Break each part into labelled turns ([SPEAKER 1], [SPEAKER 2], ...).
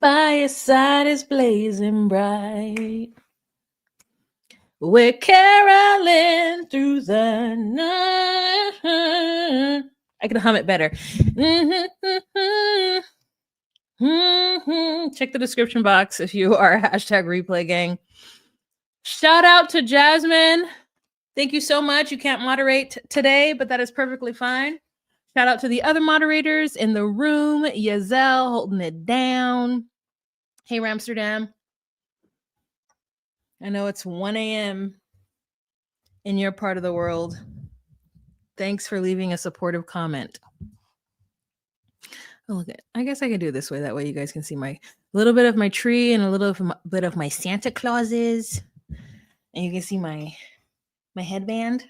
[SPEAKER 1] Fireside is blazing bright. We're caroling through the night. I can hum it better. Check the description box if you are hashtag replay gang. Shout out to Jasmine. Thank you so much. You can't moderate today, but that is perfectly fine. Shout out to the other moderators in the room. Yazel holding it down. Hey, Ramsterdam. I know it's 1 a.m. in your part of the world. Thanks for leaving a supportive comment. Oh, look, I guess I can do it this way. That way you guys can see my little bit of my tree and a little bit of my Santa Clauses. And you can see my headband.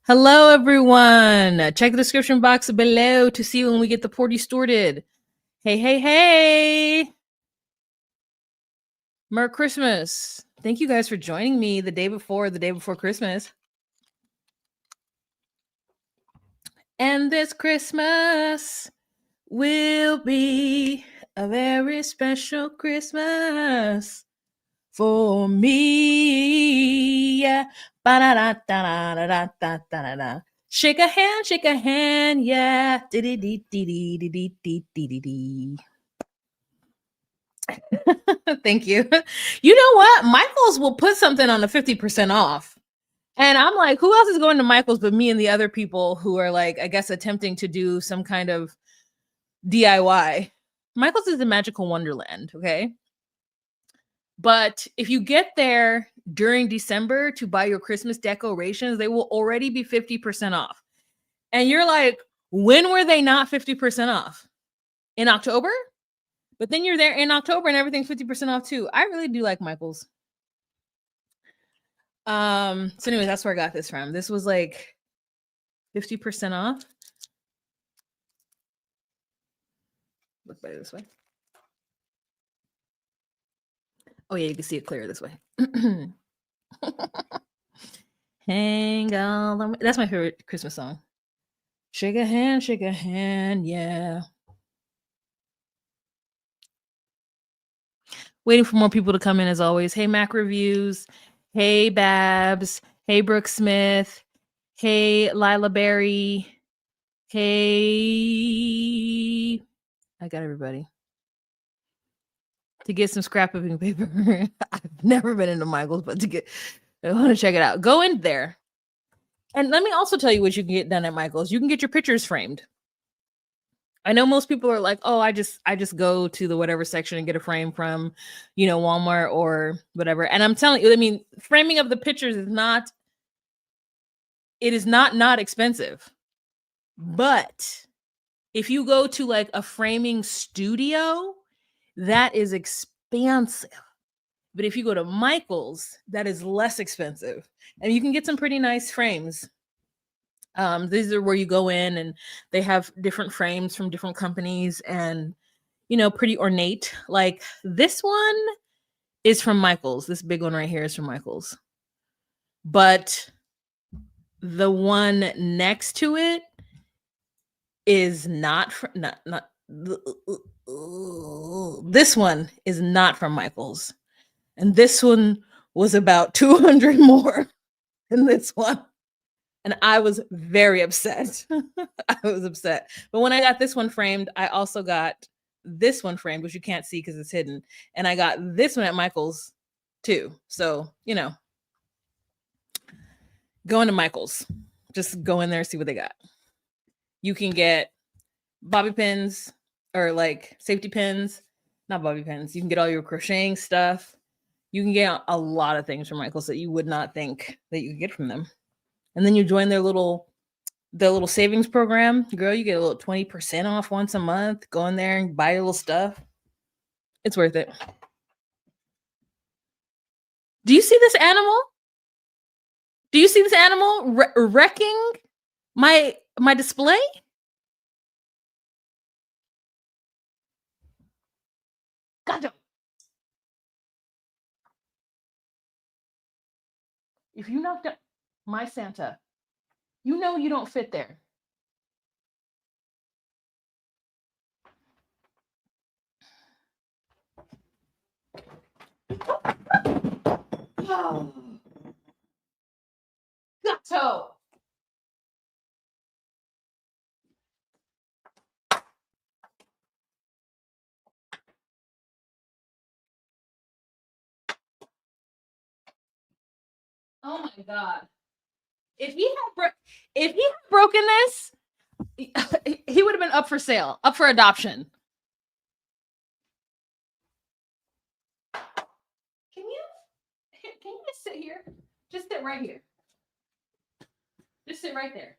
[SPEAKER 1] Hello, everyone. Check the description box below to see when we get the party started. Hey, hey, hey. Merry Christmas. Thank you guys for joining me the day before Christmas. And this Christmas will be a very special Christmas for me. Yeah. Ba-da-da-da-da-da-da-da-da. Shake a hand, yeah. Thank you. You know what? Michael's will put something on the 50% off. And I'm like, who else is going to Michael's but me and the other people who are like, I guess, attempting to do some kind of DIY. Michael's is a magical wonderland, okay? But if you get there during December to buy your Christmas decorations, they will already be 50% off. And you're like, when were they not 50% off? In October? But then you're there in October and everything's 50% off too. I really do like Michael's. So anyway, that's where I got this from. This was like 50% off. Look better this way. Oh yeah, you can see it clear this way. Hang on. That's my favorite Christmas song. Shake a hand, yeah. Waiting for more people to come in as always. Hey, Mac Reviews. Hey, Babs. Hey, Brooke Smith. Hey, Lila Berry. Hey. I got everybody. To get some scrapbooking paper. I've never been into Michael's, but I want to check it out. Go in there. And let me also tell you what you can get done at Michael's. You can get your pictures framed. I know most people are like, oh, I just go to the whatever section and get a frame from, Walmart or whatever. And I'm telling you, I mean, framing of the pictures is not expensive. But if you go to like a framing studio, that is expensive. But if you go to Michael's, that is less expensive. And you can get some pretty nice frames. These are where you go in and they have different frames from different companies and, pretty ornate. Like this one is from Michael's. This big one right here is from Michael's. But the one next to it is not this one is not from Michael's. And this one was about 200 more than this one. And I was very upset. I was upset. But when I got this one framed, I also got this one framed, which you can't see because it's hidden. And I got this one at Michael's too. So, go into Michael's. Just go in there and see what they got. You can get bobby pins or like safety pins. Not bobby pins. You can get all your crocheting stuff. You can get a lot of things from Michael's that you would not think that you could get from them. And then you join their little savings program. Girl, you get a little 20% off once a month. Go in there and buy your little stuff. It's worth it. Do you see this animal? Do you see this animal wrecking my display? Gotcha. If you knocked out my Santa, you don't fit there. Oh, Gato. Oh my god! If he had broken this, he would have been up for sale, up for adoption. Can you just sit here? Just sit right here. Just sit right there.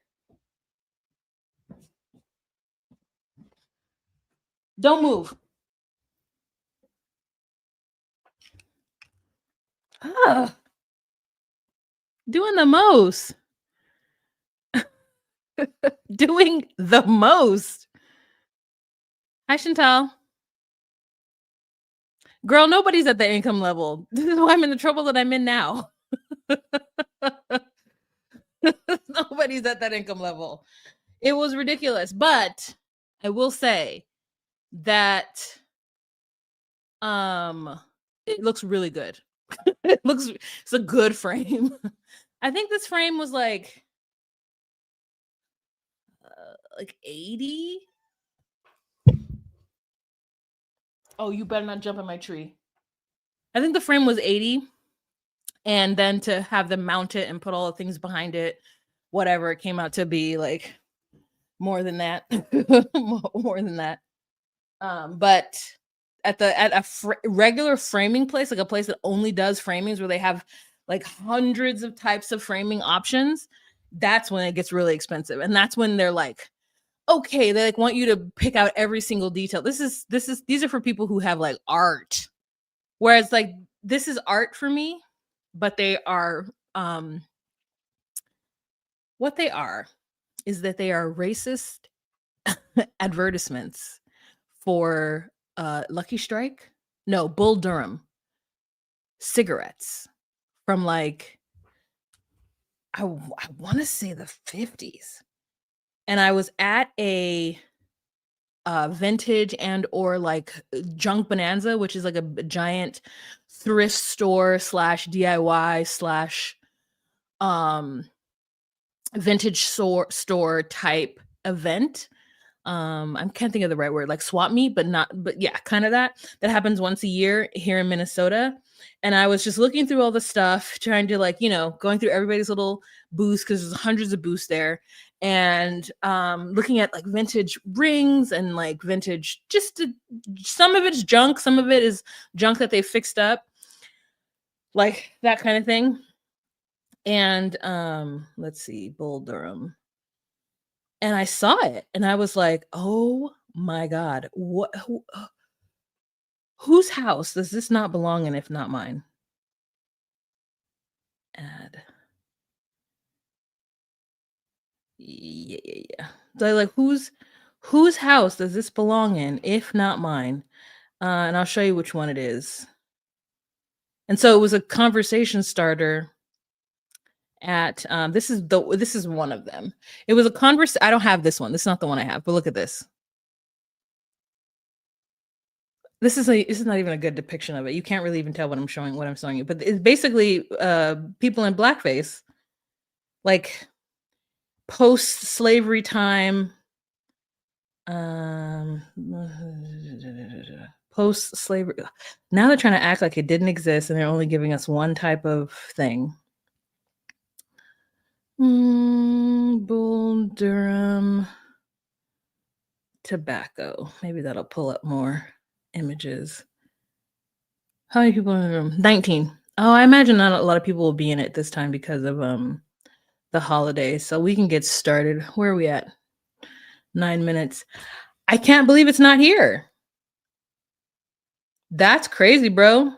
[SPEAKER 1] Don't move. Ugh. Doing the most. Doing the most. Hi, Chantal. Girl, nobody's at the income level. This is why I'm in the trouble that I'm in now. Nobody's at that income level. It was ridiculous. But I will say that it looks really good. It's a good frame. I think this frame was like 80. Oh, you better not jump in my tree. I think the frame was 80. And then to have them mount it and put all the things behind it, whatever, it came out to be like more than that. More than that. But at a regular framing place, like a place that only does framings where they have like hundreds of types of framing options, that's when it gets really expensive. And that's when they're like, okay, they like want you to pick out every single detail. These are for people who have like art. Whereas like this is art for me, but they are what they are is that they are racist advertisements for Lucky Strike. No, Bull Durham cigarettes from like I want to say the 50s. And I was at a vintage and or like junk bonanza, which is like a giant thrift store slash DIY slash vintage store type event. I can't think of the right word, like swap meet, but yeah, kind of that happens once a year here in Minnesota. And I was just looking through all the stuff, trying to like, going through everybody's little booths because there's hundreds of booths there, and looking at like vintage rings and like vintage, some of it's junk, some of it is junk that they fixed up, like that kind of thing. And let's see, Bull Durham. And I saw it and I was like, oh my God, whose house does this not belong in if not mine? Add. Yeah. So like whose house does this belong in if not mine? And I'll show you which one it is. And so it was a conversation starter at this is one of them. It was a I don't have this one. This is not the one I have, but look at this. This is not even a good depiction of it. You can't really even tell what I'm showing you, but it's basically people in blackface, like post-slavery time, post-slavery. Now they're trying to act like it didn't exist and they're only giving us one type of thing. Bull Durham tobacco. Maybe that'll pull up more images. How many people in the room? 19. Oh, I imagine not a lot of people will be in it this time because of the holidays. So we can get started. Where are we at? 9 minutes. I can't believe it's not here. That's crazy, bro.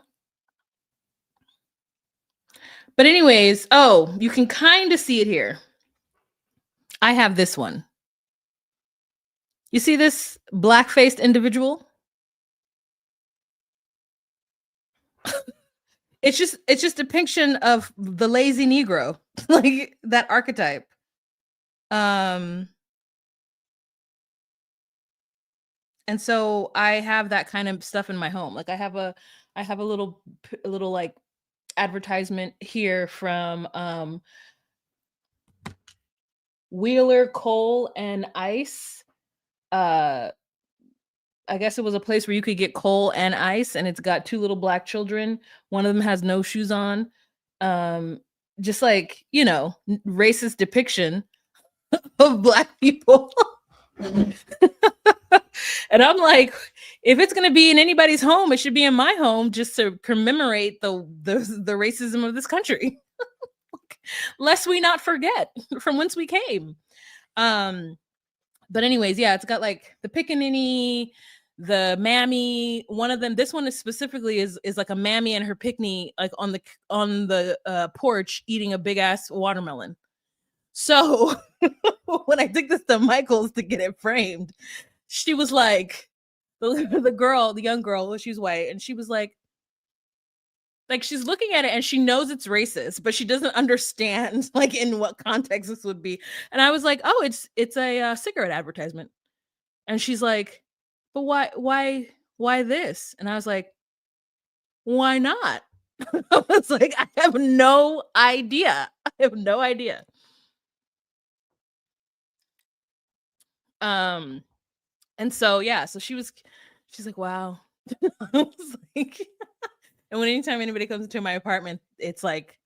[SPEAKER 1] But anyways, oh, you can kind of see it here. I have this one. You see this black-faced individual? It's just depiction of the lazy Negro, like that archetype. And so I have that kind of stuff in my home. Like I have a little like advertisement here from Wheeler Coal and Ice. I guess it was a place where you could get coal and ice, and it's got two little black children. One of them has no shoes on. Just like, racist depiction of black people. And I'm like, if it's gonna be in anybody's home, it should be in my home, just to commemorate the racism of this country. Lest we not forget from whence we came. But anyways, yeah, it's got like the pickaninny, the mammy. One of them, this one is specifically is like a mammy and her pickney, like on the porch eating a big ass watermelon. So when I took this to Michael's to get it framed, she was like, the young girl, she's white, and she was like she's looking at it and she knows it's racist, but she doesn't understand like in what context this would be. And I was like, oh, it's a cigarette advertisement. And she's like, but why this? And I was like, why not? I was like, I have no idea. And so yeah, so she's like, wow. I was like, and anytime anybody comes into my apartment, it's like,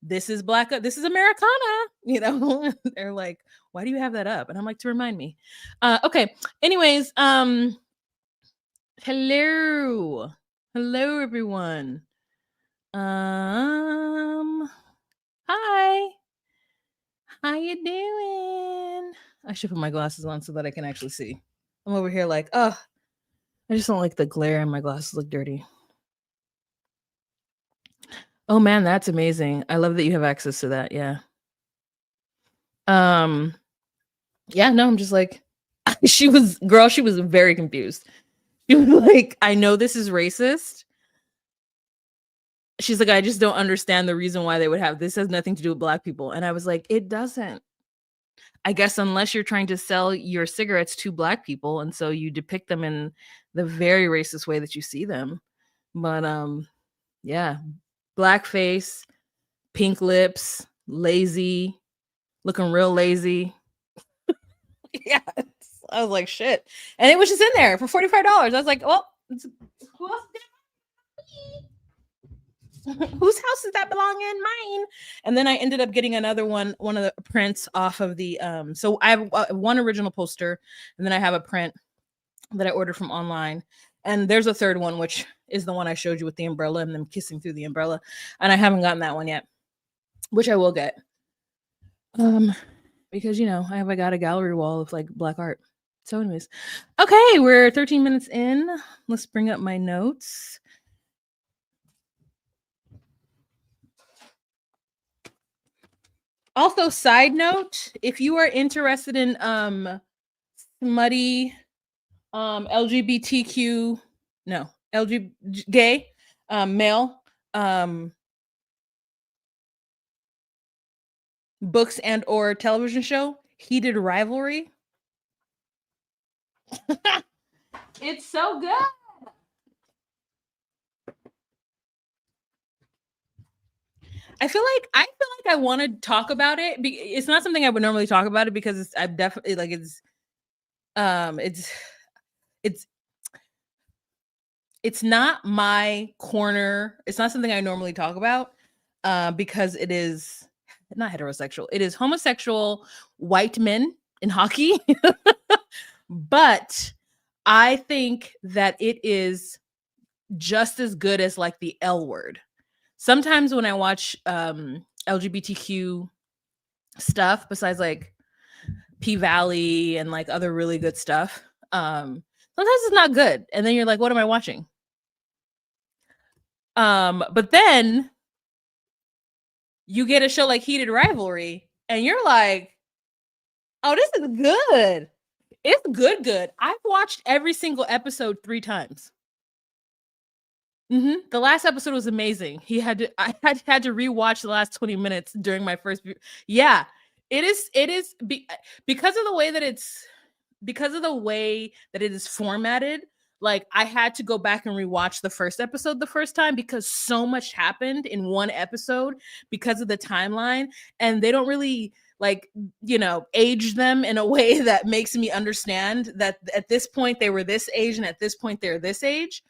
[SPEAKER 1] this is this is Americana, they're like, why do you have that up? And I'm like, to remind me. Okay. Anyways, hello everyone. Hi. How you doing? I should put my glasses on so that I can actually see. I'm over here like, oh, I just don't like the glare and my glasses look dirty. Oh man, that's amazing. I love that you have access to that. Yeah. Yeah, no, I'm just like, she was very confused. She was like, I know this is racist. She's like, I just don't understand the reason why they would have this. Has nothing to do with black people. And I was like, it doesn't. I guess unless you're trying to sell your cigarettes to black people, and so you depict them in the very racist way that you see them. But yeah, blackface, pink lips, lazy, looking real lazy. Yeah, I was like, shit. And it was just in there for $45. I was like, well, who else did whose house does that belong in? Mine. And then I ended up getting another one of the prints off of the so I have one original poster, and then I have a print that I ordered from online, and there's a third one, which is the one I showed you with the umbrella and them kissing through the umbrella, and I haven't gotten that one yet, which I will get, because I got a gallery wall of like black art. So anyways, okay, we're 13 minutes in. Let's bring up my notes. Also, side note, if you are interested in smutty LGBTQ, no, gay male books and or television show, Heated Rivalry. It's so good. I feel like I want to talk about it. It's not something I would normally talk about it because I'm definitely like it's not my corner. It's not something I normally talk about because it is not heterosexual. It is homosexual white men in hockey. But I think that it is just as good as like the L Word. Sometimes when I watch LGBTQ stuff, besides like P-Valley and like other really good stuff, sometimes it's not good. And then you're like, what am I watching? But then you get a show like Heated Rivalry and you're like, oh, this is good. It's good. I've watched every single episode 3 times. The last episode was amazing. I had to rewatch the last 20 minutes during my first view. Yeah, it is because of the way that it is formatted. like I had to go back and rewatch the first episode the first time because so much happened in one episode because of the timeline, and they don't really like, age them in a way that makes me understand that at this point they were this age and at this point they're this age.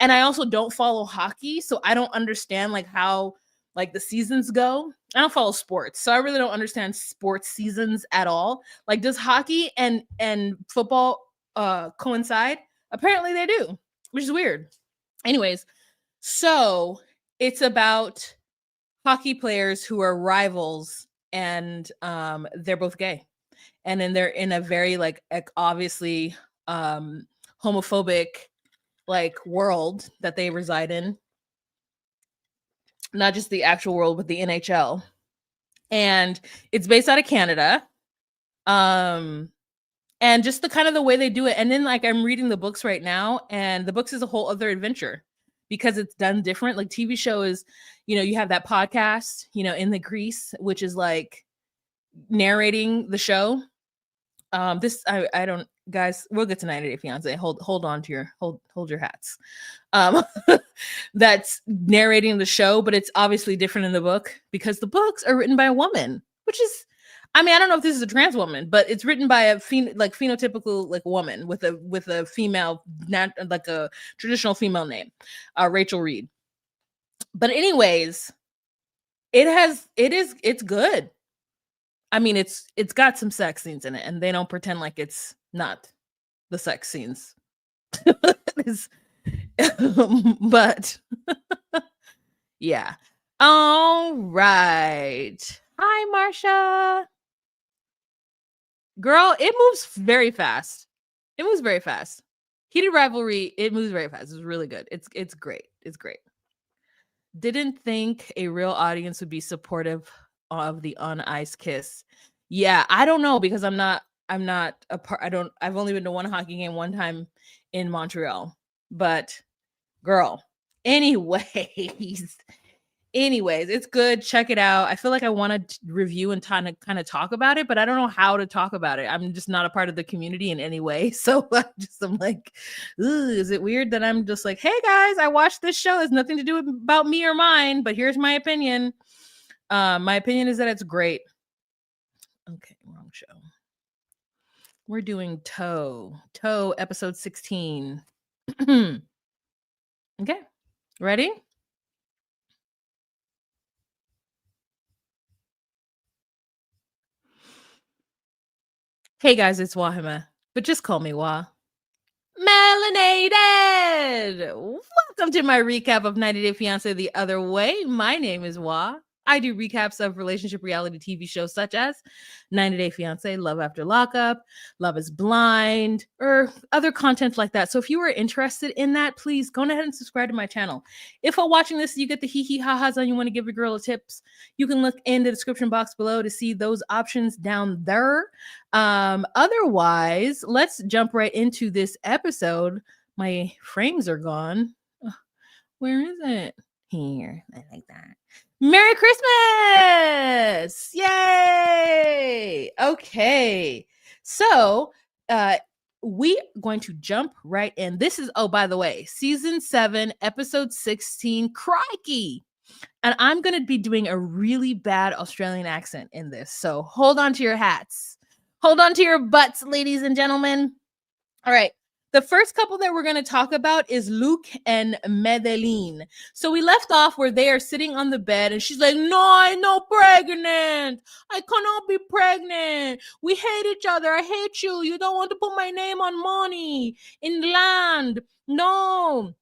[SPEAKER 1] And I also don't follow hockey, so I don't understand like how like the seasons go. I don't follow sports, so I really don't understand sports seasons at all. Like, does hockey and football coincide? Apparently they do, which is weird. Anyways, so it's about hockey players who are rivals, and they're both gay, and then they're in a very like obviously homophobic like world that they reside in, not just the actual world but the NHL. And it's based out of Canada. And just the kind of the way they do it. And then like I'm reading the books right now, and the books is a whole other adventure because it's done different. Like TV show is, you have that podcast, in the Grease, which is like narrating the show. This I don't, guys, we'll get to 90 Day Fiance. Hold on to your hold your hats. That's narrating the show, but it's obviously different in the book because the books are written by a woman, which is, I mean, I don't know if this is a trans woman, but it's written by a phenotypical like woman with a female, like a traditional female name, Rachel Reed. But anyways, it's good. I mean, it's got some sex scenes in it, and they don't pretend like it's not the sex scenes. But yeah. All right. Hi, Marsha. Girl, it moves very fast. It moves very fast. Heated Rivalry, it moves very fast. It's really good. It's great. It's great. Didn't think a real audience would be supportive of the on ice kiss. Yeah, I don't know because I'm not a part. I've only been to one hockey game one time in Montreal. But girl, anyways, it's good. Check it out. I feel like I want to review and kind of talk about it, but I don't know how to talk about it. I'm just not a part of the community in any way. So I'm like, is it weird that I'm just like, hey guys, I watched this show. It's nothing to do about me or mine, but here's my opinion. My opinion is that it's great. Okay, wrong show. We're doing Toe episode 16. Okay, ready? Hey guys, it's Wahima, but just call me Wah. Melanated! Welcome to my recap of 90 Day Fiance the Other Way. My name is Wah. I do recaps of relationship reality TV shows such as 90 Day Fiance, Love After Lockup, Love is Blind, or other content like that. So if you are interested in that, please go ahead and subscribe to my channel. If while watching this, you get the hee ha-has and you want to give your girl a tips, you can look in the description box below to see those options down there. Otherwise, let's jump right into this episode. My frames are gone. Where is it? Here. I like that. Merry Christmas! Yay! Okay. So, we going to jump right in. This is, oh, by the way, season 7, episode 16, Crikey. And I'm going to be doing a really bad Australian accent in this. So hold on to your hats. Hold on to your butts, ladies and gentlemen. All right. The first couple that we're going to talk about is Luke and Medellin. So we left off where they are sitting on the bed and she's like, no, I'm not pregnant. I cannot be pregnant. We hate each other. I hate you. You don't want to put my name on money, in land. No.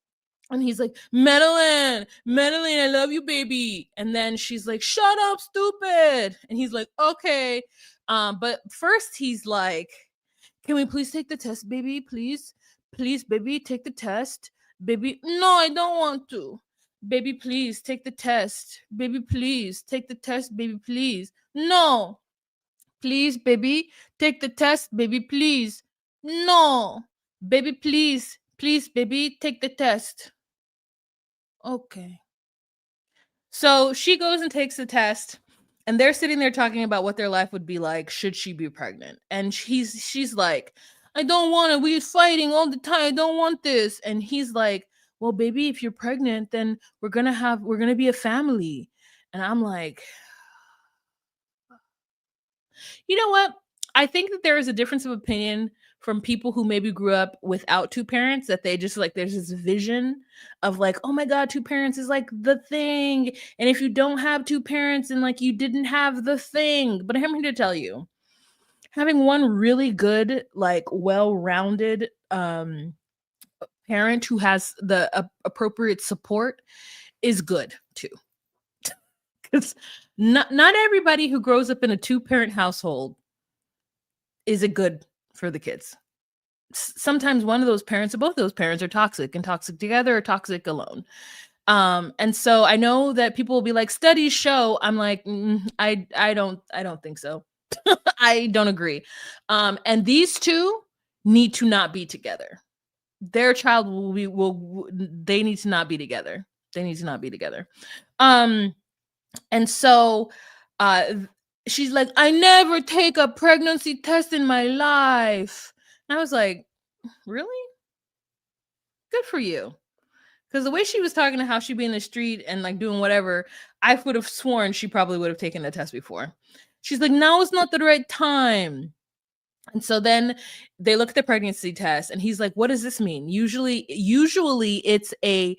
[SPEAKER 1] And he's like, Medellin, I love you, baby. And then she's like, shut up, stupid. And he's like, okay. But first he's like, can we please take the test, baby? Please, baby, take the test. Baby, no, I don't want to. Baby, please take the test. Baby, please take the test, baby, please. No. Please, baby, take the test, baby, please. No. Baby, please, baby, take the test. Okay. So she goes and takes the test, and they're sitting there talking about what their life would be like should she be pregnant. And she's like, I don't want it. We're fighting all the time. I don't want this. And he's like, well, baby, if you're pregnant, then we're gonna be a family. And I'm like, you know what? I think that there is a difference of opinion from people who maybe grew up without two parents, that they just like, there's this vision of like, oh my God, two parents is like the thing. And if you don't have two parents, and like you didn't have the thing. But I'm here to tell you, having one really good, like well-rounded parent who has the appropriate support is good too. Because not everybody who grows up in a two-parent household is it good for the kids. Sometimes one of those parents or both of those parents are toxic, and toxic together or toxic alone. And so I know that people will be like, studies show. I'm like, I don't think so. I don't agree. And these two need to not be together. Their child they need to not be together. They need to not be together. And so uh she's like, I never take a pregnancy test in my life. And I was like, really? Good for you. Because the way she was talking to how she'd be in the street and like doing whatever, I would have sworn she probably would have taken a test before. She's like, now is not the right time. And so then they look at the pregnancy test, and he's like, what does this mean? Usually it's a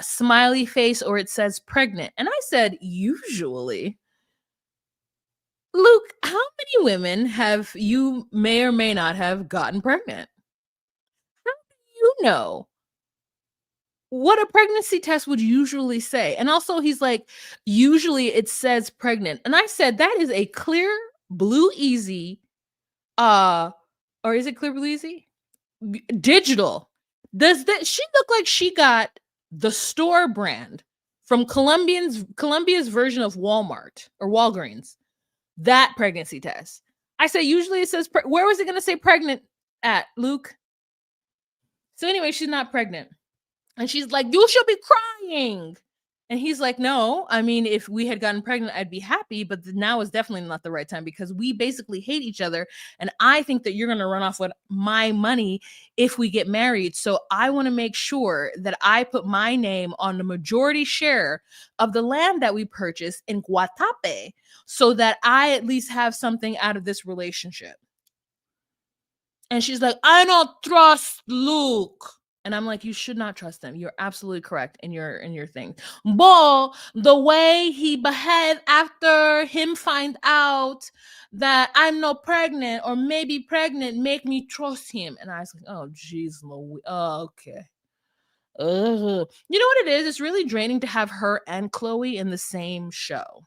[SPEAKER 1] smiley face, or it says pregnant. And I said, usually? Luke, how many women have you may or may not have gotten pregnant? How do you know what a pregnancy test would usually say? And also, he's like, usually it says pregnant. And I said, that is a clear blue easy, or is it clear blue easy? Digital. Does that she look like she got the store brand from Columbia's version of Walmart or Walgreens? That pregnancy test. I say usually it says where was it going to say pregnant at, Luke? So anyway, she's not pregnant. And she's like, you should be crying. And he's like, no, I mean, if we had gotten pregnant, I'd be happy, but now is definitely not the right time because we basically hate each other. And I think that you're going to run off with my money if we get married. So I want to make sure that I put my name on the majority share of the land that we purchased in Guatape so that I at least have something out of this relationship. And she's like, I don't trust Luke. And I'm like, you should not trust him. You're absolutely correct in your thing. But the way he behaved after him find out that I'm not pregnant or maybe pregnant make me trust him. And I was like, oh, geez, Louis. Oh, okay. You know what it is? It's really draining to have her and Chloe in the same show.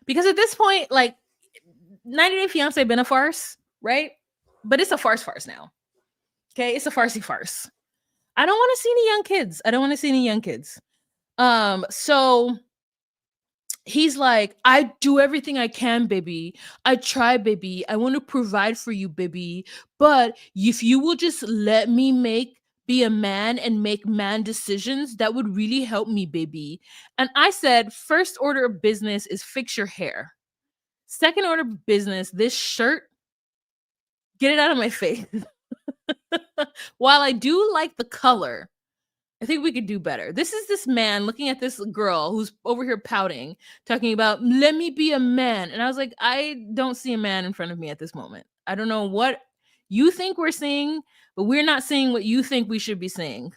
[SPEAKER 1] Because at this point, like, 90 Day Fiance been a farce, right? But it's a farce now. Okay, it's a farcy farce. I don't want to see any young kids. So he's like, I do everything I can, baby. I try, baby. I want to provide for you, baby. But if you will just let me be a man and make man decisions, that would really help me, baby. And I said, first order of business is fix your hair. Second order of business, this shirt, get it out of my face. While I do like the color, I think we could do better. This is this man looking at this girl who's over here pouting, talking about, let me be a man. And I was like, I don't see a man in front of me at this moment. I don't know what you think we're seeing, but we're not seeing what you think we should be seeing.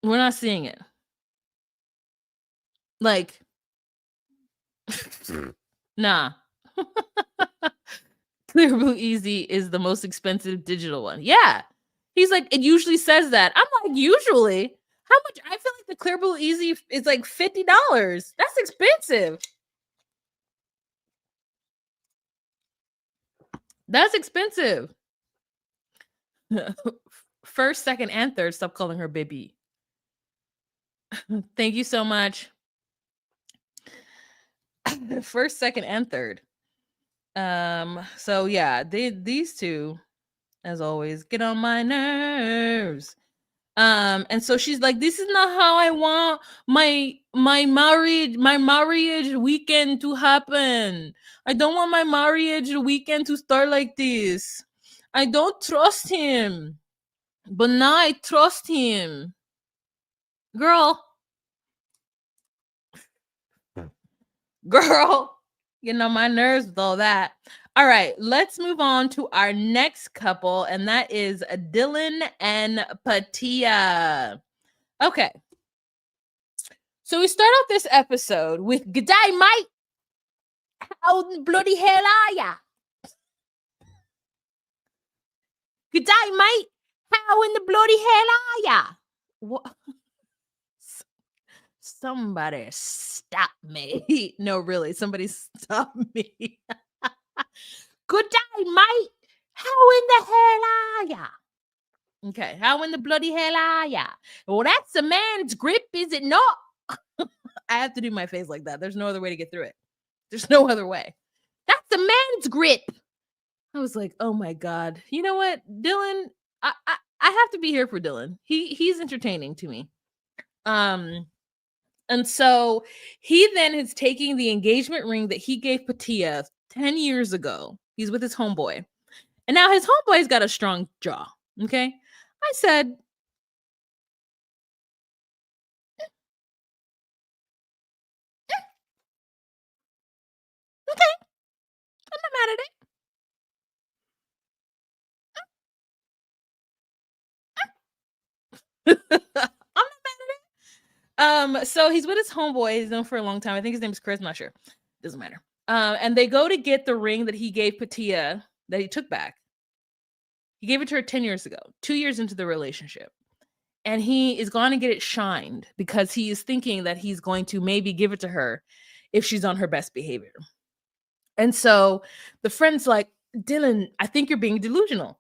[SPEAKER 1] We're not seeing it. Like, nah. Clear Blue Easy is the most expensive digital one. Yeah. He's like, it usually says that. I'm like, usually? How much? I feel like the Clear Blue Easy is like $50. That's expensive. That's expensive. First, second, and third. Stop calling her baby. Thank you so much. First, second, and third. So yeah, these two, as always, get on my nerves. And so she's like, this is not how I want my marriage weekend to happen. I don't want my marriage weekend to start like this. I don't trust him. But now I trust him. Girl, getting on my nerves with all that. All right, let's move on to our next couple, and that is Dylan and Pattiya. Okay. So we start off this episode with "G'day, mate. How the bloody hell are ya? G'day, mate. How in the bloody hell are ya?" What? Somebody stop me. No, really, somebody stop me. Good day, mate. How in the hell are ya? Okay, how in the bloody hell are ya? Well, that's a man's grip, is it not? I have to do my face like that. There's no other way to get through it. There's no other way. That's a man's grip. I was like, oh my God. You know what? Dylan, I have to be here for Dylan. He's entertaining to me. And so he then is taking the engagement ring that he gave Pattiya 10 years ago. He's with his homeboy. And now his homeboy's got a strong jaw. Okay. I said, okay, I'm not mad at it. I'm not mad at it. So he's with his homeboy. He's known for a long time. I think his name is Chris. I'm not sure. Doesn't matter. And they go to get the ring that he gave Pattiya that he took back. He gave it to her 10 years ago, 2 years into the relationship. And he is going to get it shined because he is thinking that he's going to maybe give it to her if she's on her best behavior. And so the friend's like, Dylan, I think you're being delusional.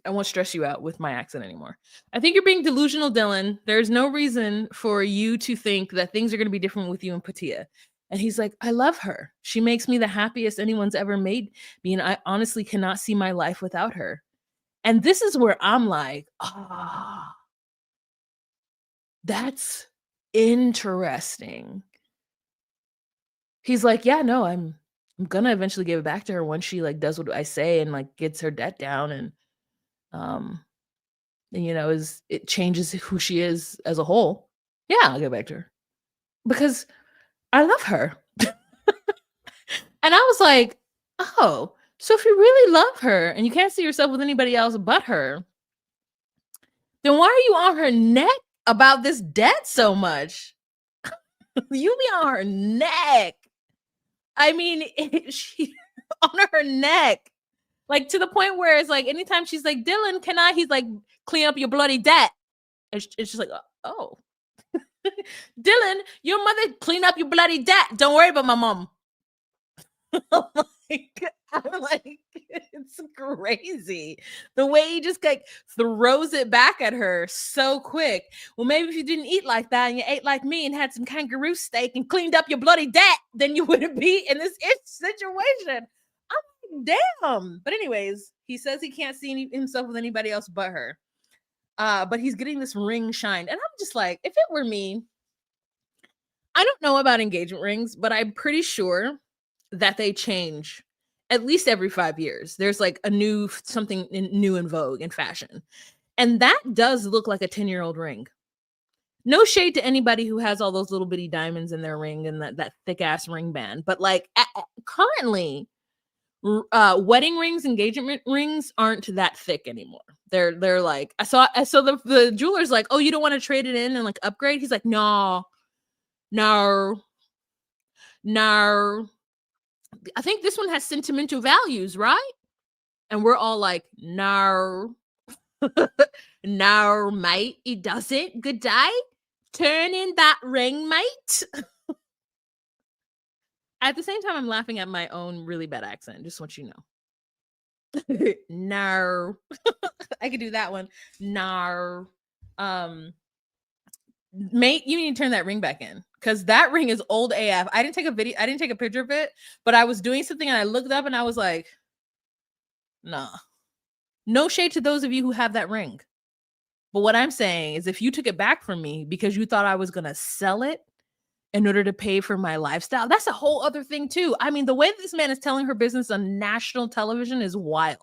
[SPEAKER 1] I won't stress you out with my accent anymore. I think you're being delusional, Dylan. There's no reason for you to think that things are going to be different with you and Pattiya. And he's like, I love her. She makes me the happiest anyone's ever made me. And I honestly cannot see my life without her. And this is where I'm like, that's interesting. He's like, yeah, no, I'm gonna eventually give it back to her once she like does what I say and like gets her debt down and it changes who she is as a whole. Yeah, I'll give it back to her because I love her. And I was like, oh, so if you really love her and you can't see yourself with anybody else but her, then why are you on her neck about this debt so much? You be on her neck. I mean, she on her neck. Like to the point where it's like anytime she's like, Dylan, can I? He's like, clean up your bloody debt. It's just like, oh. Dylan, your mother clean up your bloody debt. Don't worry about my mom. I'm like, it's crazy. The way he just like throws it back at her so quick. Well, maybe if you didn't eat like that and you ate like me and had some kangaroo steak and cleaned up your bloody debt, then you wouldn't be in this situation. I'm like, damn. But anyways, he says he can't see himself with anybody else but her. But he's getting this ring shined. And I'm just like, if it were me, I don't know about engagement rings, but I'm pretty sure that they change at least every 5 years. There's like something new in vogue in fashion. And that does look like a 10-year-old ring. No shade to anybody who has all those little bitty diamonds in their ring and that thick ass ring band. But like currently, wedding rings, engagement rings aren't that thick anymore. They're like, I saw the jeweler's like, oh, you don't want to trade it in and like upgrade? He's like, no. I think this one has sentimental values, right? And we're all like, no. No, mate, it doesn't. Good day. Turn in that ring, mate. At the same time, I'm laughing at my own really bad accent. Just want you to know. No. I could do that one. No. Mate, you need to turn that ring back in because that ring is old AF. I didn't take a picture of it, but I was doing something and I looked up and I was like, nah. No shade to those of you who have that ring. But what I'm saying is if you took it back from me because you thought I was going to sell it in order to pay for my lifestyle, that's a whole other thing too. I mean, the way that this man is telling her business on national television is wild.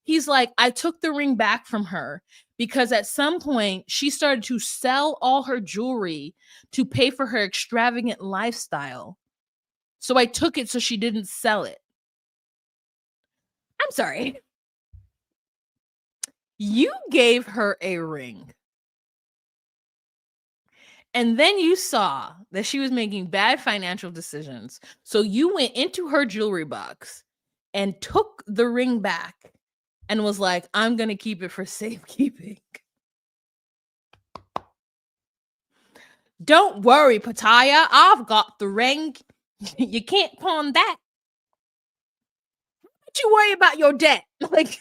[SPEAKER 1] He's like, I took the ring back from her because at some point she started to sell all her jewelry to pay for her extravagant lifestyle. So I took it so she didn't sell it. I'm sorry. You gave her a ring. And then you saw that she was making bad financial decisions. So you went into her jewelry box and took the ring back and was like, I'm going to keep it for safekeeping. Don't worry, Pattiya. I've got the ring. You can't pawn that. Don't you worry about your debt. Like,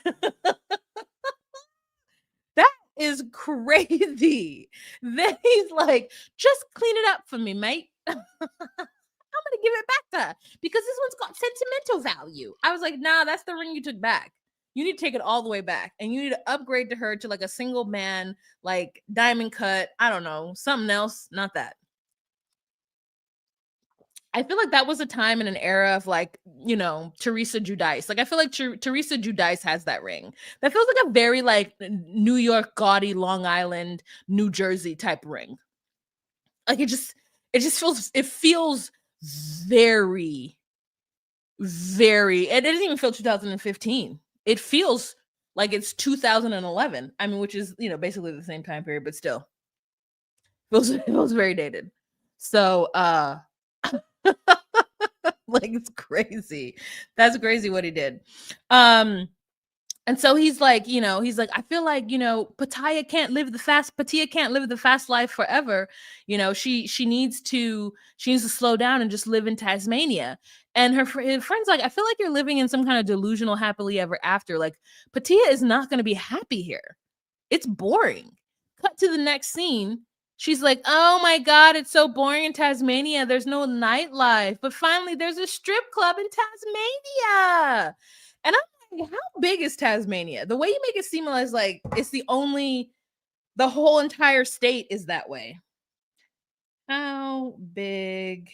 [SPEAKER 1] that is crazy. Then he's like, just clean it up for me, mate. I'm gonna give it back to her because this one's got sentimental value. I was like, nah, that's the ring you took back. You need to take it all the way back, and you need to upgrade to her to like a single man, like diamond cut. I don't know, something else, not that. I feel like that was a time in an era of like, you know, Teresa Giudice. Like I feel like Teresa Giudice has that ring. That feels like a very like New York gaudy, Long Island, New Jersey type ring. Like it just feels very, very. It doesn't even feel 2015. It feels like it's 2011. I mean, which is, you know, basically the same time period, but still feels very dated. So like it's crazy. That's crazy what he did. And so he's like, you know, he's like, I feel like, you know, Pattiya can't live the fast life forever. You know, she needs to slow down and just live in Tasmania. And her friend's like, I feel like you're living in some kind of delusional happily ever after. Like Pattiya is not going to be happy here. It's boring. Cut to the next scene. She's like, oh my God, it's so boring in Tasmania. There's no nightlife. But finally, there's a strip club in Tasmania. And I'm like, how big is Tasmania? The way you make it seem like it's the whole entire state is that way. How big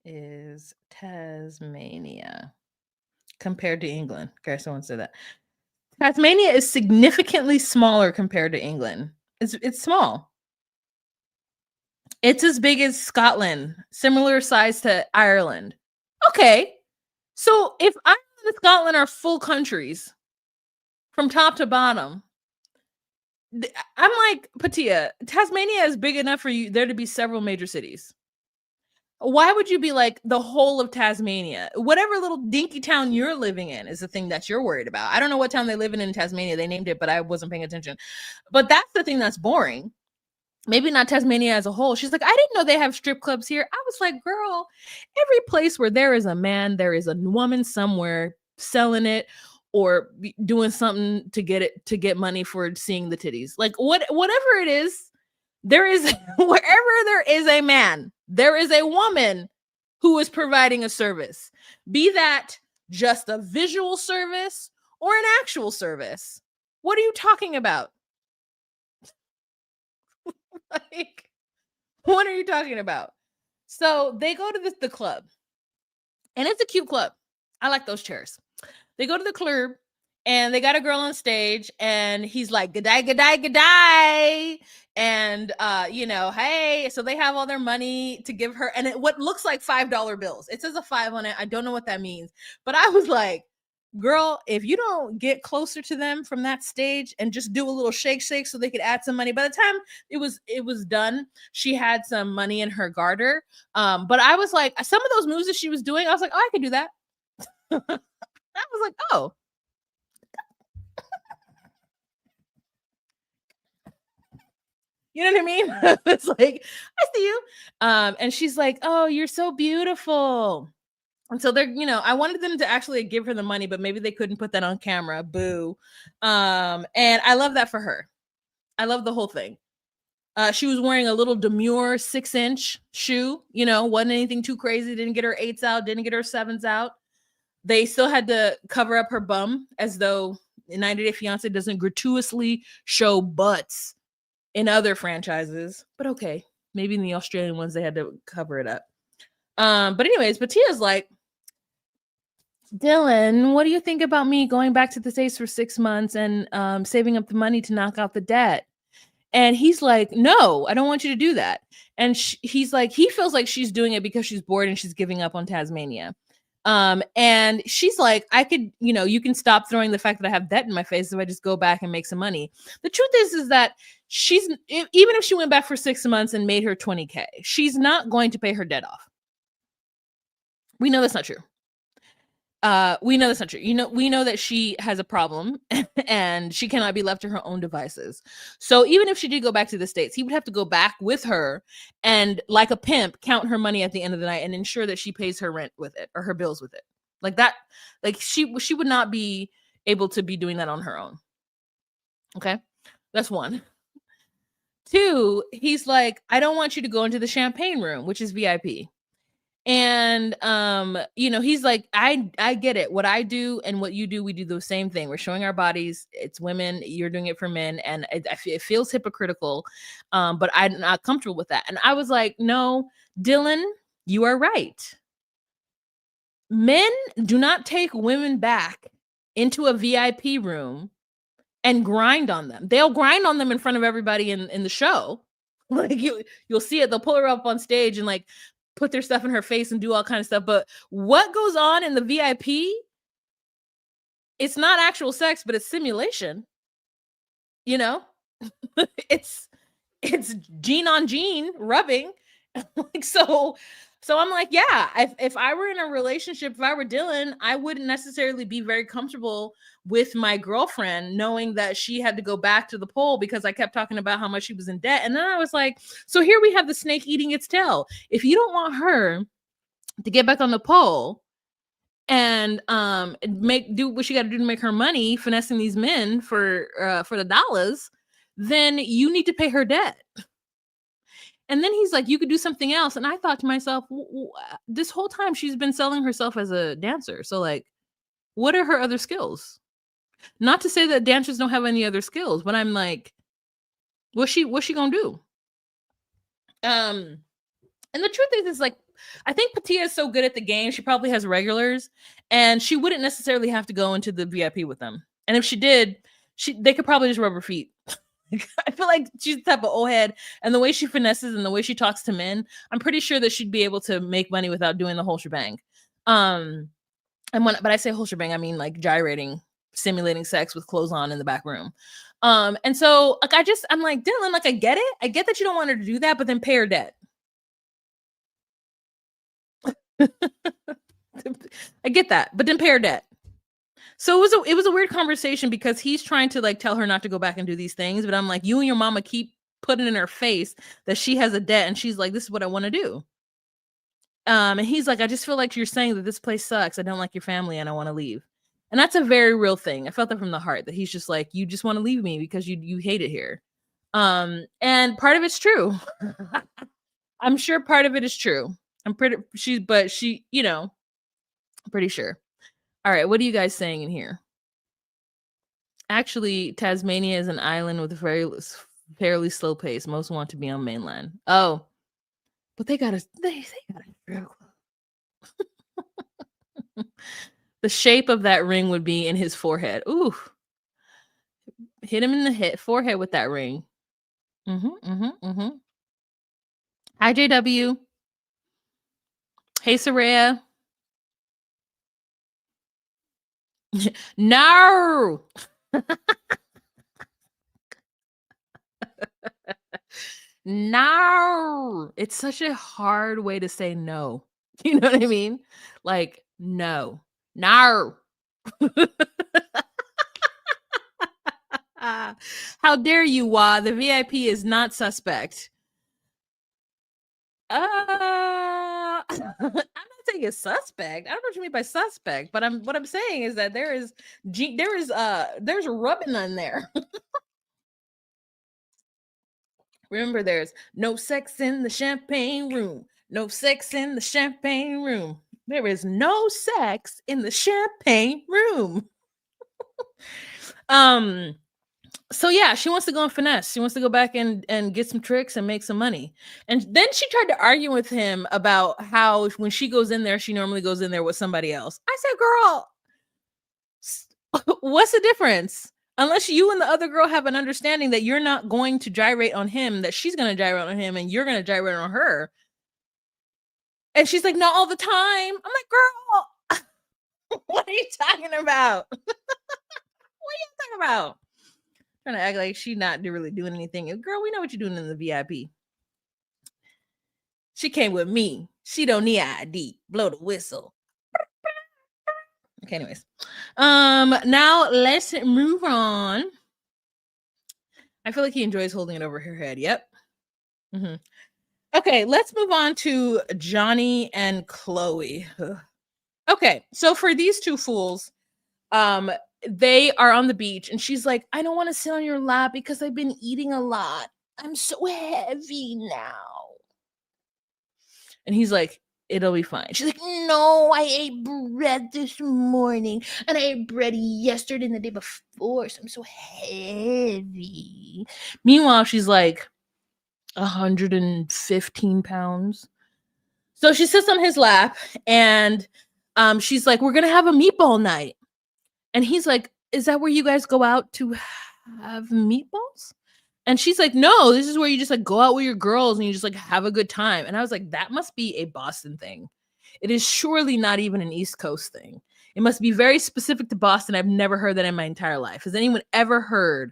[SPEAKER 1] is Tasmania compared to England? Okay, someone said that. Tasmania is significantly smaller compared to England. It's small. It's as big as Scotland, similar size to Ireland. Okay. So if Ireland and Scotland are full countries from top to bottom, I'm like, Pattiya, Tasmania is big enough for you there to be several major cities. Why would you be like the whole of Tasmania? Whatever little dinky town you're living in is the thing that you're worried about. I don't know what town they live in Tasmania. They named it, but I wasn't paying attention. But that's the thing that's boring. Maybe not Tasmania as a whole. She's like, I didn't know they have strip clubs here. I was like, girl, every place where there is a man, there is a woman somewhere selling it or doing something to get money for seeing the titties. Like whatever it is, there is wherever there is a man, there is a woman who is providing a service. Be that just a visual service or an actual service. What are you talking about? Like, what are you talking about? So they go to the club, and it's a cute club. I like those chairs. They go to the club, and they got a girl on stage, and he's like, "Good day, good day, good day," and you know, hey. So they have all their money to give her, and what looks like $5 bills. It says a 5 on it. I don't know what that means, but I was like, girl, if you don't get closer to them from that stage and just do a little shake so they could add some money. By the time it was done, she had some money in her garter. But I was like, some of those moves that she was doing, I was like, oh, I could do that. I was like, oh. You know what I mean? It's like, I see you. And she's like, oh, you're so beautiful. And so they're, you know, I wanted them to actually give her the money, but maybe they couldn't put that on camera. Boo. And I love that for her. I love the whole thing. She was wearing a little demure 6-inch shoe, you know, wasn't anything too crazy. Didn't get her 8s out, didn't get her 7s out. They still had to cover up her bum as though, 90 Day Fiance doesn't gratuitously show butts in other franchises, but okay, maybe in the Australian ones they had to cover it up. But anyways, Pattiya's like, Dylan, what do you think about me going back to the States for 6 months and saving up the money to knock out the debt? And he's like, no, I don't want you to do that. And he's like, he feels like she's doing it because she's bored and she's giving up on Tasmania. And she's like, I could, you can stop throwing the fact that I have debt in my face if I just go back and make some money. The truth is that even if she went back for 6 months and made her 20K, she's not going to pay her debt off. We know that's not true. We know that's not true. We know that she has a problem and she cannot be left to her own devices. So even if she did go back to the States, he would have to go back with her and, like a pimp, count her money at the end of the night and ensure that she pays her rent with it or her bills with it. Like that, like she would not be able to be doing that on her own. Okay. That's one. Two, he's like, I don't want you to go into the champagne room, which is VIP. And he's like, I get it. What I do and what you do, we do the same thing. We're showing our bodies. It's women. You're doing it for men, and it feels hypocritical. But I'm not comfortable with that. And I was like, no, Dylan, you are right. Men do not take women back into a VIP room and grind on them. They'll grind on them in front of everybody in the show. Like you'll see it. They'll pull her up on stage and like put their stuff in her face and do all kind of stuff. But what goes on in the VIP, it's not actual sex, but it's simulation. It's gene on gene rubbing. Like, so I'm like, yeah, if I were in a relationship, if I were Dylan, I wouldn't necessarily be very comfortable with my girlfriend knowing that she had to go back to the pole because I kept talking about how much she was in debt. And then I was like, so here we have the snake eating its tail. If you don't want her to get back on the pole and do what she got to do to make her money, finessing these men for the dollars, then you need to pay her debt. And then he's like, you could do something else. And I thought to myself, this whole time she's been selling herself as a dancer. So like, what are her other skills? Not to say that dancers don't have any other skills, but I'm like, what's she gonna do? And the truth is like, I think Pattiya is so good at the game, she probably has regulars, and she wouldn't necessarily have to go into the VIP with them. And if she did, they could probably just rub her feet. I feel like she's the type of old head, and the way she finesses and the way she talks to men, I'm pretty sure that she'd be able to make money without doing the whole shebang. But I say whole shebang, I mean like gyrating, simulating sex with clothes on in the back room. And so like I'm like, Dylan, like I get it. I get that you don't want her to do that, but then pay her debt. I get that, but then pay her debt. So it was a weird conversation because he's trying to like tell her not to go back and do these things, but I'm like, you and your mama keep putting in her face that she has a debt, and she's like, this is what I want to do. And he's like, I just feel like you're saying that this place sucks. I don't like your family and I want to leave. And that's a very real thing. I felt that from the heart, that he's just like, you just want to leave me because you hate it here. And part of it's true. I'm sure part of it is true. I'm pretty sure. All right, what are you guys saying in here? Actually, Tasmania is an island with a fairly slow pace. Most want to be on mainland. Oh, but they got a strip club. The shape of that ring would be in his forehead. Ooh, hit him in the forehead with that ring. Hi, JW. Hey, Soraya. No. No. It's such a hard way to say no. You know what I mean? Like, no. No. How dare you, Wah? The VIP is not suspect. I'm not saying it's suspect. I don't know what you mean by suspect, but what I'm saying is that there's rubbing on there. Remember, there's no sex in the champagne room. No sex in the champagne room. There is no sex in the champagne room. Um, so yeah, she wants to go and finesse. She wants to go back and get some tricks and make some money. And then she tried to argue with him about how when she goes in there, she normally goes in there with somebody else. I said, girl, what's the difference? Unless you and the other girl have an understanding that you're not going to gyrate on him, that she's going to gyrate on him, and you're going to gyrate on her. And she's like, not all the time. I'm like, girl, what are you talking about? What are you talking about? Trying to act like she not really doing anything. Girl, we know what you're doing in the VIP. She came with me. She don't need ID. Blow the whistle. Okay, anyways. Now let's move on. I feel like he enjoys holding it over her head. Yep. Mm-hmm. Okay, let's move on to Johny and Chloe. Ugh. Okay, so for these two fools, they are on the beach and she's like, I don't want to sit on your lap because I've been eating a lot. I'm so heavy now. And he's like, it'll be fine. She's like, no, I ate bread this morning and I ate bread yesterday and the day before, so I'm so heavy. Meanwhile, she's like 115 pounds. So she sits on his lap and she's like, we're gonna have a meatball night. And he's like, is that where you guys go out to have meatballs? And she's like, no, this is where you just like go out with your girls and you just like have a good time. And I was like, that must be a Boston thing. It is surely not even an East Coast thing. It must be very specific to Boston. I've never heard that in my entire life. Has anyone ever heard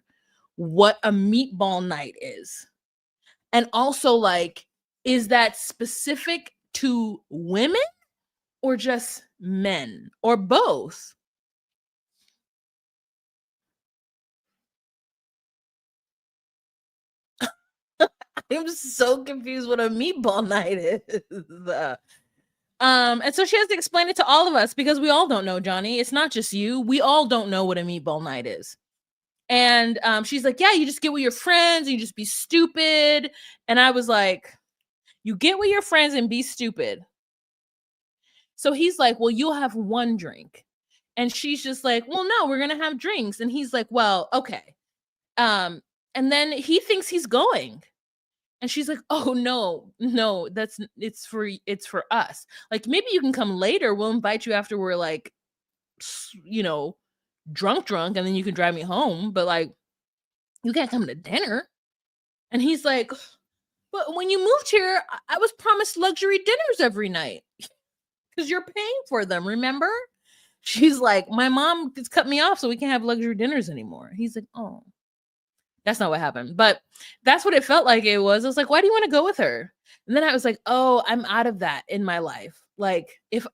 [SPEAKER 1] what a meatball night is? And also, like, is that specific to women or just men or both? I'm so confused what a meatball night is. And so she has to explain it to all of us because we all don't know, Johny. It's not just you. We all don't know what a meatball night is. And she's like, yeah, you just get with your friends and you just be stupid. And I was like, you get with your friends and be stupid. So he's like, well, you'll have one drink. And she's just like, well, no, we're going to have drinks. And he's like, well, okay. And then he thinks he's going. And she's like, "Oh no, it's for us. Like maybe you can come later. We'll invite you after we're like, you know, drunk, and then you can drive me home. But like, you can't come to dinner." And he's like, "But when you moved here, I was promised luxury dinners every night because you're paying for them. Remember?" She's like, "My mom just cut me off, so we can't have luxury dinners anymore." He's like, "Oh." That's not what happened, but that's what it felt like it was. I was like, "Why do you wanna go with her?" And then I was like, "Oh, I'm out of that in my life." Like, if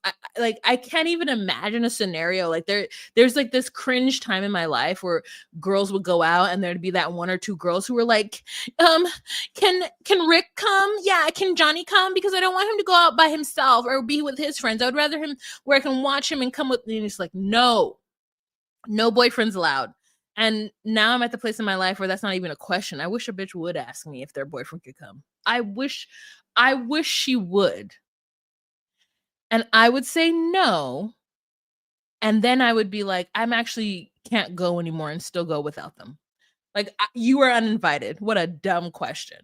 [SPEAKER 1] I can't even imagine a scenario, like, there's, like, this cringe time in my life where girls would go out and there'd be that 1 or 2 girls who were like, can Rick come? Yeah, can Johny come? Because I don't want him to go out by himself or be with his friends. I would rather him where I can watch him and come with me." And it's like, "No, no boyfriends allowed." And now I'm at the place in my life where that's not even a question. I wish a bitch would ask me if their boyfriend could come. I wish she would. And I would say no. And then I would be like, I'm actually can't go anymore and still go without them. Like, you are uninvited. What a dumb question.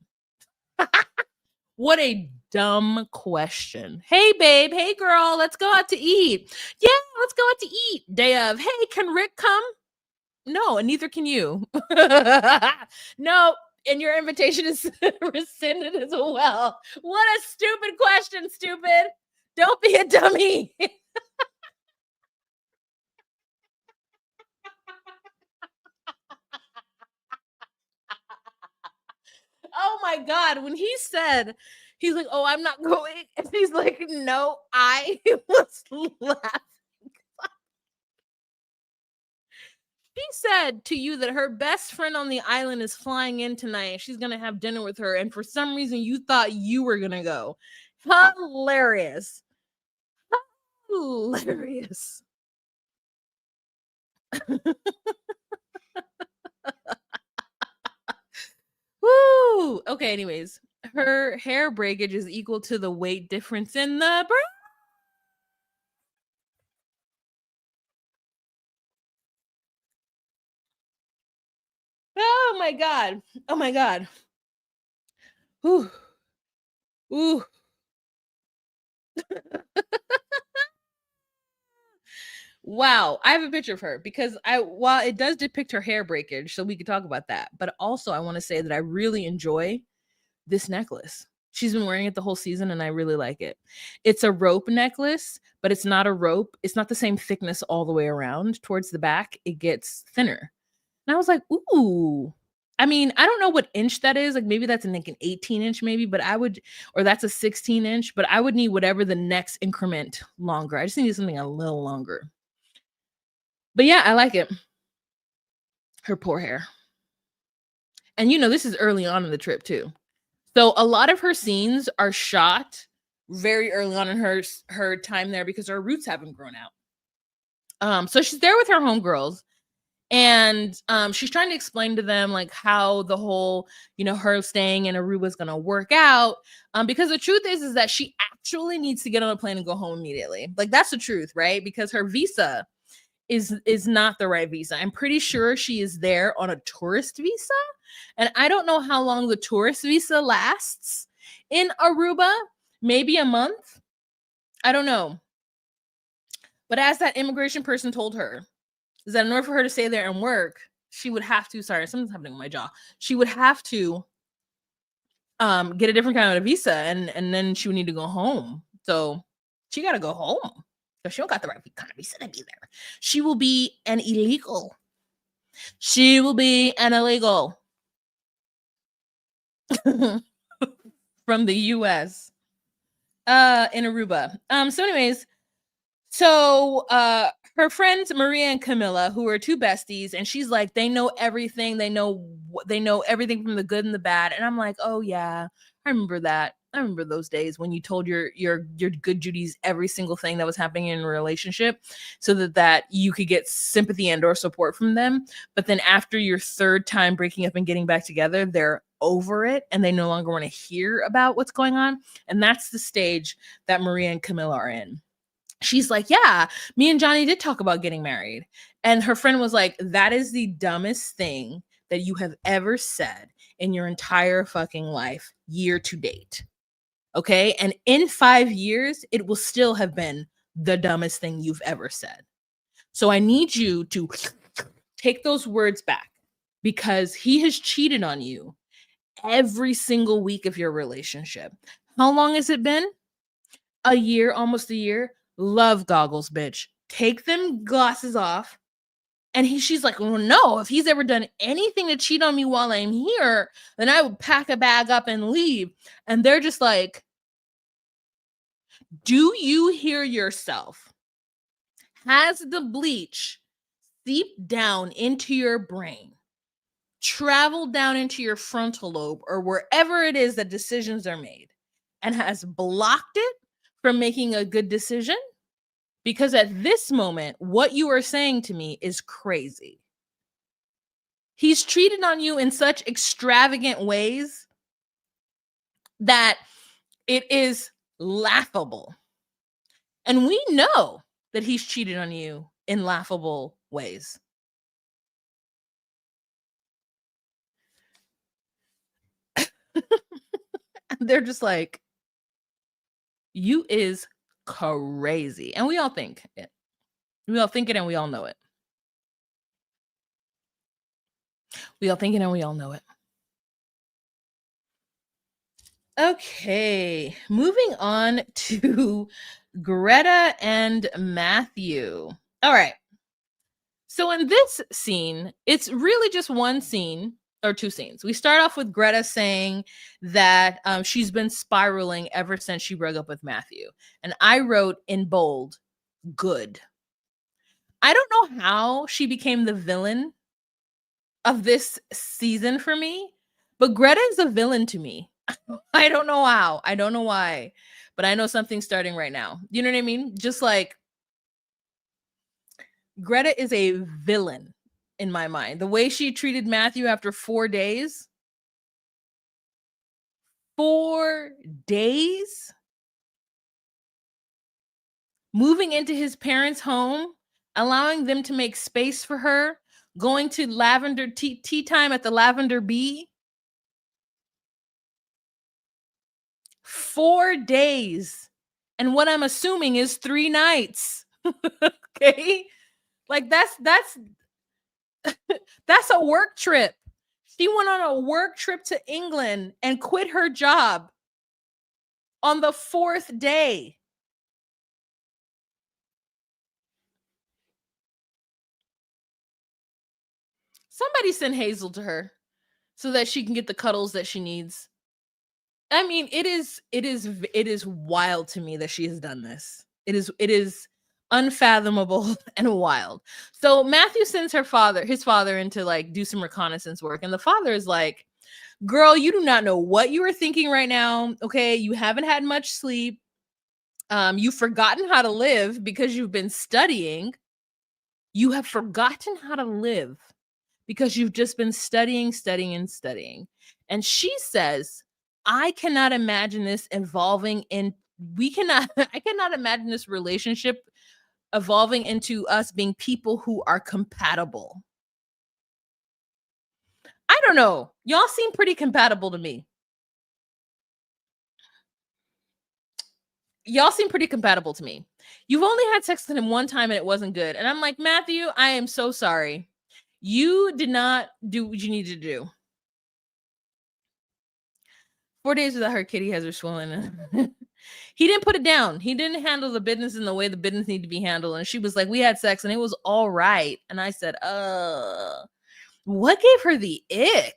[SPEAKER 1] What a dumb question. Hey, babe. Hey, girl. Let's go out to eat. Yeah, let's go out to eat. Day of, hey, can Rick come? No, and neither can you. No, and your invitation is rescinded as well. What a stupid question, stupid. Don't be a dummy. Oh my God. When he said, he's like, oh, I'm not going. And he's like, no, I was laughing. She said to you that her best friend on the island is flying in tonight and she's going to have dinner with her. And for some reason, you thought you were going to go. Hilarious. Hilarious. Woo! Okay, anyways, her hair breakage is equal to the weight difference in the bra. my God. Oh my God. Ooh. Ooh. Wow. I have a picture of her because while it does depict her hair breakage, so we could talk about that. But also I want to say that I really enjoy this necklace. She's been wearing it the whole season and I really like it. It's a rope necklace, but it's not a rope. It's not the same thickness all the way around. Towards the back, it gets thinner. And I was like, ooh. I mean, I don't know what inch that is. Like maybe that's like an 18 inch, maybe, but I would, or that's a 16 inch, but I would need whatever the next increment longer. I just need something a little longer. But yeah, I like it. Her poor hair. And this is early on in the trip too. So a lot of her scenes are shot very early on in her time there because her roots haven't grown out. So she's there with her homegirls, and she's trying to explain to them like how the whole, her staying in Aruba is gonna work out. Because the truth is that she actually needs to get on a plane and go home immediately. Like that's the truth, right? Because her visa is not the right visa. I'm pretty sure she is there on a tourist visa. And I don't know how long the tourist visa lasts in Aruba, maybe a month. I don't know. But as that immigration person told her, is that in order for her to stay there and work, she would have to, sorry, something's happening with my jaw. She would have to get a different kind of visa and then she would need to go home. So she got to go home. So she don't got the right kind of visa to be there. She will be an illegal. She will be an illegal. From the US in Aruba. So anyways, her friends Maria and Camilla, who are two besties, and she's like, they know everything. They know everything from the good and the bad. And I'm like, oh yeah, I remember that. I remember those days when you told your good Judies every single thing that was happening in a relationship so that you could get sympathy and or support from them. But then after your third time breaking up and getting back together, they're over it and they no longer want to hear about what's going on. And that's the stage that Maria and Camilla are in. She's like, yeah, me and Johny did talk about getting married. And her friend was like, that is the dumbest thing that you have ever said in your entire fucking life, year to date. Okay. And in 5 years, it will still have been the dumbest thing you've ever said. So I need you to take those words back because he has cheated on you every single week of your relationship. How long has it been? A year, almost a year. Love goggles, bitch. Take them glasses off. And she's like, well, no, if he's ever done anything to cheat on me while I'm here, then I would pack a bag up and leave. And they're just like, do you hear yourself? Has the bleach seeped down into your brain, traveled down into your frontal lobe or wherever it is that decisions are made, and has blocked it from making a good decision? Because at this moment, what you are saying to me is crazy. He's treated on you in such extravagant ways that it is laughable. And we know that he's cheated on you in laughable ways. They're just like, you is crazy. And we all think it. We all think it and we all know it. We all think it and we all know it. Okay, moving on to Greta and Matthew. All right. So in this scene, it's really just one scene or two scenes. We start off with Greta saying that she's been spiraling ever since she broke up with Matthew. And I wrote in bold, good. I don't know how she became the villain of this season for me, but Greta is a villain to me. I don't know how. I don't know why, but I know something's starting right now. You know what I mean? Just like Greta is a villain in my mind. The way she treated Matthew after 4 days. 4 days? Moving into his parents' home, allowing them to make space for her, going to lavender tea time at the Lavender Bee. 4 days. And what I'm assuming is 3 nights. Okay? Like that's a work trip. She went on a work trip to England and quit her job on the 4th day. Somebody send Hazel to her so that she can get the cuddles that she needs. I mean, it is wild to me that she has done this. It is unfathomable and wild. So Matthew sends his father in to like do some reconnaissance work, and the father is like, "Girl, you do not know what you are thinking right now. Okay, you haven't had much sleep. You've forgotten how to live because you've been studying. You have forgotten how to live because you've just been studying, studying, and studying." And she says, I cannot imagine this evolving in we cannot I cannot imagine this relationship evolving into us being people who are compatible. I don't know. Y'all seem pretty compatible to me. Y'all seem pretty compatible to me. You've only had sex with him one time and it wasn't good. And I'm like, Matthew, I am so sorry. You did not do what you needed to do. 4 days without her kitty has her swollen. He didn't put it down. He didn't handle the business in the way the business needed to be handled. And she was like, we had sex and it was all right. And I said, what gave her the ick?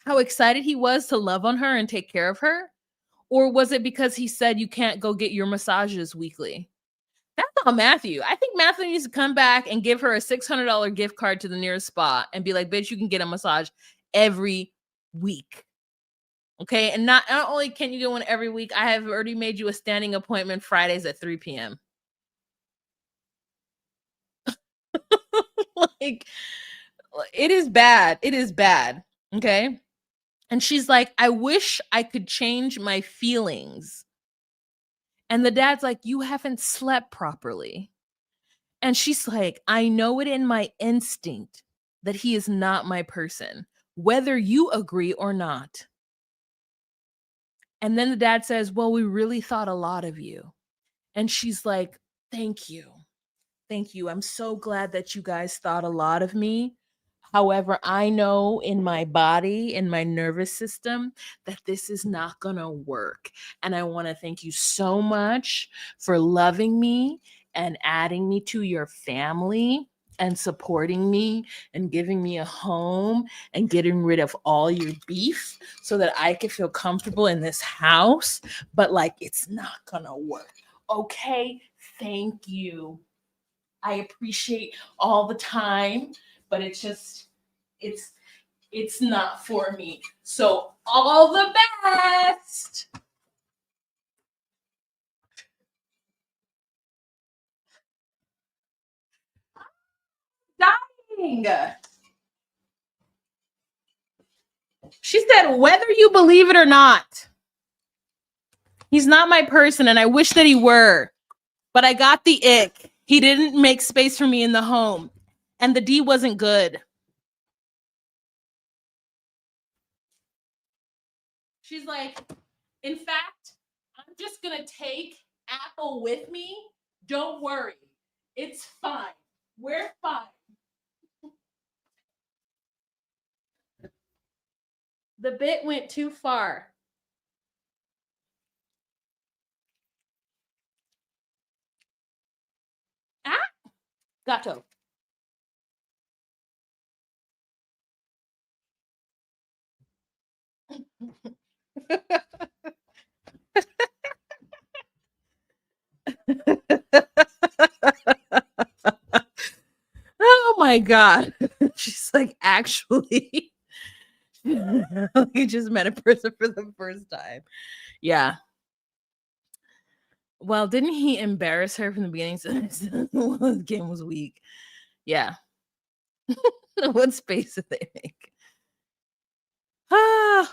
[SPEAKER 1] How excited he was to love on her and take care of her? Or was it because he said you can't go get your massages weekly? That's not Matthew. I think Matthew needs to come back and give her a $600 gift card to the nearest spa and be like, bitch, you can get a massage every week. Okay. And not only can you get one every week, I have already made you a standing appointment Fridays at 3 p.m. Like, it is bad. It is bad. Okay. And she's like, I wish I could change my feelings. And the dad's like, you haven't slept properly. And she's like, I know it in my instinct that he is not my person, whether you agree or not. And then the dad says, well, we really thought a lot of you. And she's like, thank you. Thank you. I'm so glad that you guys thought a lot of me. However, I know in my body, in my nervous system, that this is not going to work. And I want to thank you so much for loving me and adding me to your family and supporting me and giving me a home and getting rid of all your beef so that I can feel comfortable in this house. But like, it's not going to work. Okay. Thank you. I appreciate all the time, but it's not for me. So all the best. Dying. She said, whether you believe it or not, he's not my person, and I wish that he were. But I got the ick. He didn't make space for me in the home, and the D wasn't good. She's like, in fact, I'm just gonna take Apple with me. Don't worry. It's fine. We're fine. The bit went too far. Ah, gato. Oh my god. She's like, actually, you just met a person for the first time. Yeah. Well, didn't he embarrass her from the beginning? So the game was weak. Yeah. What space did they make?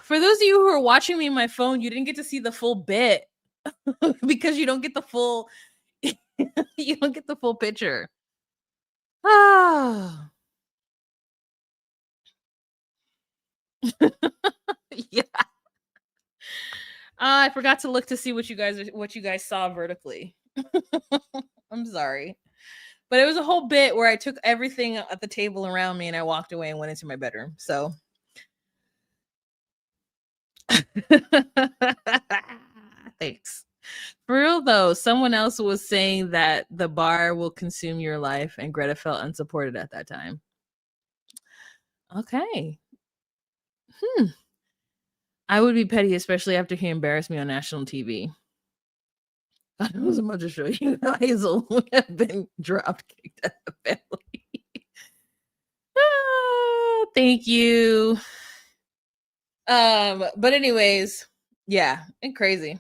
[SPEAKER 1] For those of you who are watching me on my phone, you didn't get to see the full bit because you don't get the full you don't get the full picture. Ah. Yeah. I forgot to look to see what you guys saw vertically. I'm sorry. But it was a whole bit where I took everything at the table around me and I walked away and went into my bedroom. So thanks. For real though, someone else was saying that the bar will consume your life, and Greta felt unsupported at that time. Okay. I would be petty, especially after he embarrassed me on national TV. I wasn't about to show you how Hazel would have been drop kicked out of the family. Thank you. But anyways, yeah, and crazy.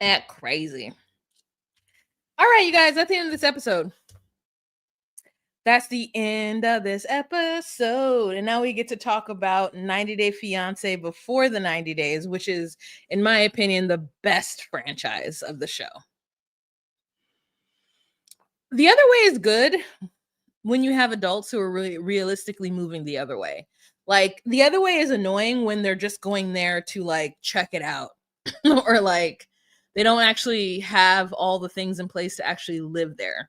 [SPEAKER 1] At crazy. All right, you guys, that's the end of this episode. That's the end of this episode. And now we get to talk about 90 Day Fiance before the 90 days, which is, in my opinion, the best franchise of the show. The other way is good when you have adults who are really realistically moving the other way. Like, the other way is annoying when they're just going there to like check it out or like they don't actually have all the things in place to actually live there.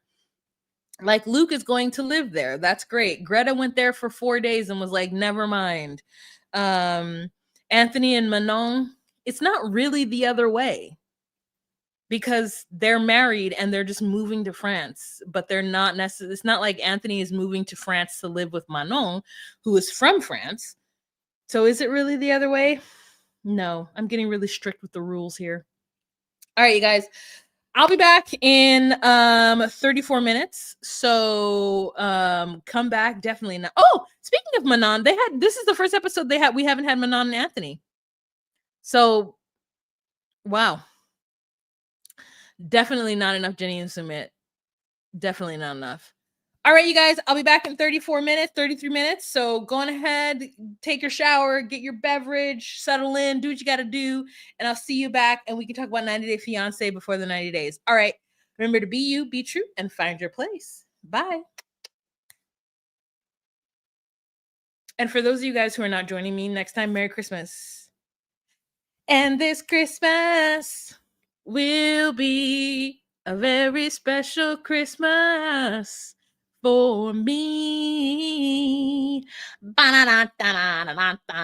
[SPEAKER 1] Like, Luke is going to live there. That's great. Greta went there for 4 days and was like, never mind. Anthony and Manon, it's not really the other way because they're married and they're just moving to France, but they're not necessarily, it's not like Anthony is moving to France to live with Manon, who is from France. So is it really the other way? No, I'm getting really strict with the rules here. All right, you guys. I'll be back in 34 minutes. So come back. Definitely not. Oh, speaking of Manon, this is the first episode we haven't had Manon and Anthony. So wow. Definitely not enough Jenny and Sumit. Definitely not enough. All right, you guys, I'll be back in 34 minutes, 33 minutes. So go on ahead, take your shower, get your beverage, settle in, do what you got to do. And I'll see you back and we can talk about 90 Day Fiance before the 90 days. All right. Remember to be you, be true, and find your place. Bye. And for those of you guys who are not joining me next time, Merry Christmas. And this Christmas will be a very special Christmas for me. Ba-da-da-da-da-da-da.